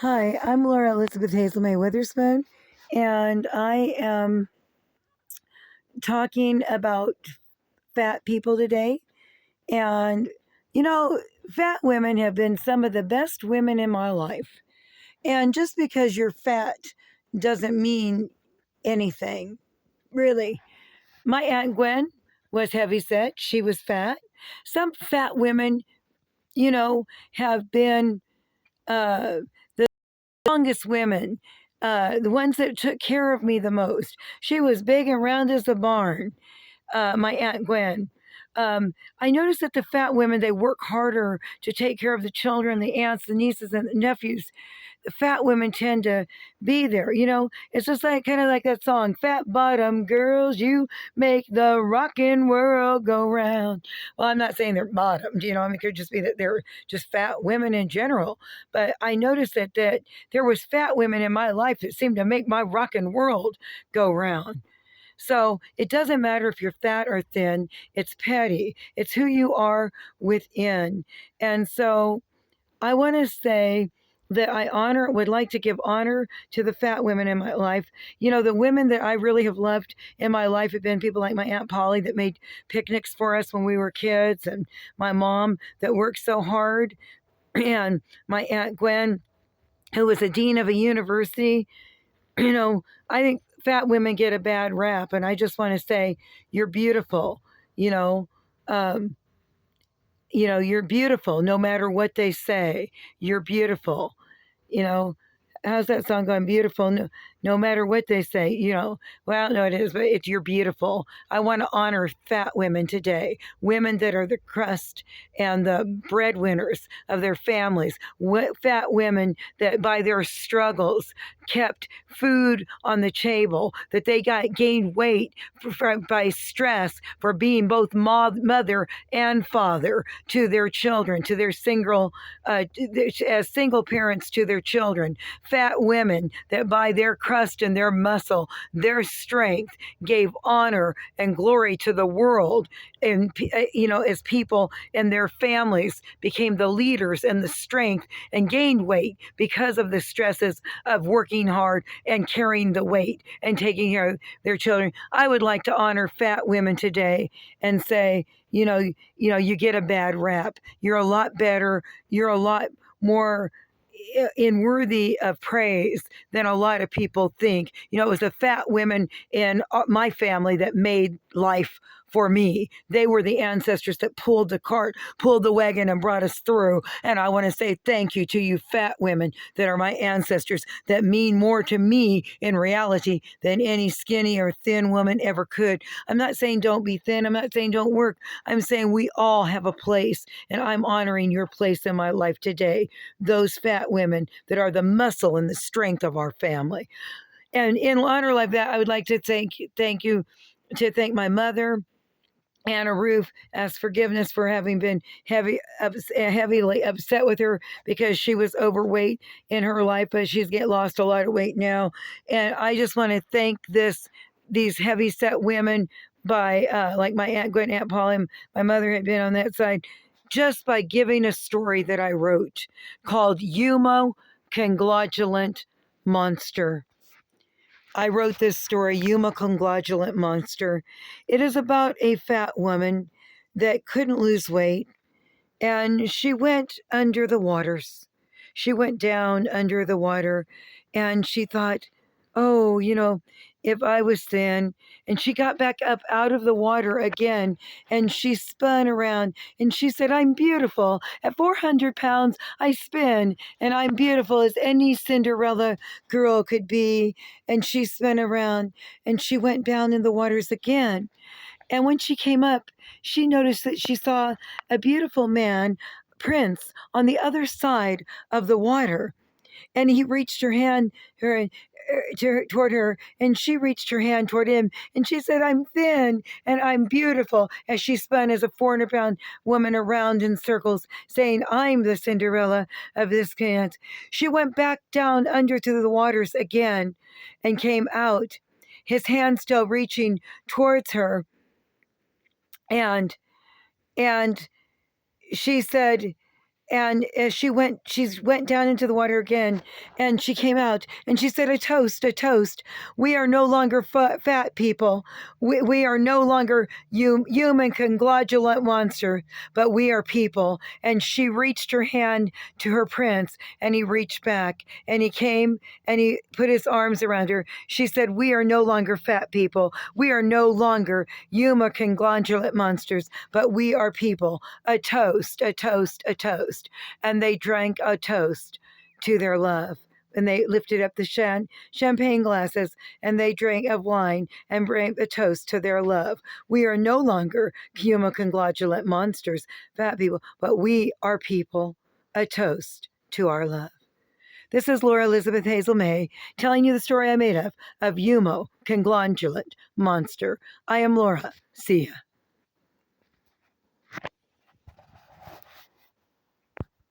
Hi, I'm Laura Elizabeth Hazel May Witherspoon, and I am talking about fat people today. And, you know, fat women have been some of the best women in my life. And just because you're fat doesn't mean anything, really. My Aunt Gwen was heavy set, she was fat. Some fat women, you know, have been uh, the strongest women, the ones that took care of me the most. She was big and round as a barn, my Aunt Gwen. I noticed that the fat women, they work harder to take care of the children, the aunts, the nieces, and the nephews. The fat women tend to be there. It's just like kind of like that song, Fat Bottom Girls, you make the rockin' world go round. Well, I'm not saying they're bottomed, I mean, it could just be that they're just fat women in general. But I noticed that there was fat women in my life that seemed to make my rockin' world go round. So it doesn't matter if you're fat or thin, it's petty. It's who you are within. And so I want to say that would like to give honor to the fat women in my life. The women that I really have loved in my life have been people like my Aunt Polly that made picnics for us when we were kids, and my mom that worked so hard, and my Aunt Gwen, who was a dean of a university. I think fat women get a bad rap, and I just want to say you're beautiful. You know, um, you're beautiful no matter what they say. You're beautiful. you know how's that song going? Beautiful, no matter what they say. Well, no, it is, but it's you're beautiful. I want to honor fat women today, women that are the crust and the breadwinners of their families, fat women that by their struggles kept food on the table, that they gained weight by stress for being both mother and father to their children, to their as single parents to their children. Fat women that by their crust and their muscle, their strength, gave honor and glory to the world. And, as people and their families became the leaders and the strength and gained weight because of the stresses of working hard and carrying the weight and taking care of their children. I would like to honor fat women today and say, you get a bad rap. You're a lot better. You're a lot more in worthy of praise than a lot of people think. It was the fat women in my family that made life for me. They were the ancestors that pulled the cart, pulled the wagon, and brought us through. And I want to say thank you to you fat women that are my ancestors, that mean more to me in reality than any skinny or thin woman ever could. I'm not saying don't be thin. I'm not saying don't work. I'm saying we all have a place, and I'm honoring your place in my life today. Those fat women that are the muscle and the strength of our family. And in honor like that, I would like to thank my mother, Anna Ruth. Asked forgiveness for having been heavily upset with her because she was overweight in her life, but she's lost a lot of weight now. And I just want to thank these heavy set women by like my Aunt Gwen, Aunt Polly. My mother had been on that side, just by giving a story that I wrote called HumoConglaudulent Monster. I wrote this story, HumoConglaudulent Monster. It is about a fat woman that couldn't lose weight, and she went under the waters. She went down under the water, and she thought, oh, if I was thin. And she got back up out of the water again, and she spun around, and she said, I'm beautiful. At 400 pounds, I spin, and I'm beautiful as any Cinderella girl could be. And she spun around, and she went down in the waters again. And when she came up, she noticed that she saw a beautiful man, Prince, on the other side of the water. And he reached her hand toward her, and she reached her hand toward him. And she said, I'm thin and I'm beautiful, as she spun as a 400-pound woman around in circles, saying, I'm the Cinderella of this dance. She went back down under to the waters again and came out, his hand still reaching towards her. And and she said, And as she went down into the water again, and she came out and she said, a toast, a toast. We are no longer fat people. We are no longer HumoConglaudulent Monster, but we are people. And she reached her hand to her prince, and he reached back, and he came and he put his arms around her. She said, we are no longer fat people. We are no longer HumoConglaudulent Monsters, but we are people. A toast, a toast, a toast. And they drank a toast to their love. And they lifted up the champagne glasses, and they drank of wine and drank a toast to their love. We are no longer HumoConglaudulent Monsters, fat people, but we are people. A toast to our love. This is Laura Elizabeth Hazel May telling you the story I made of HumoConglaudulent Monster. I am Laura. See ya.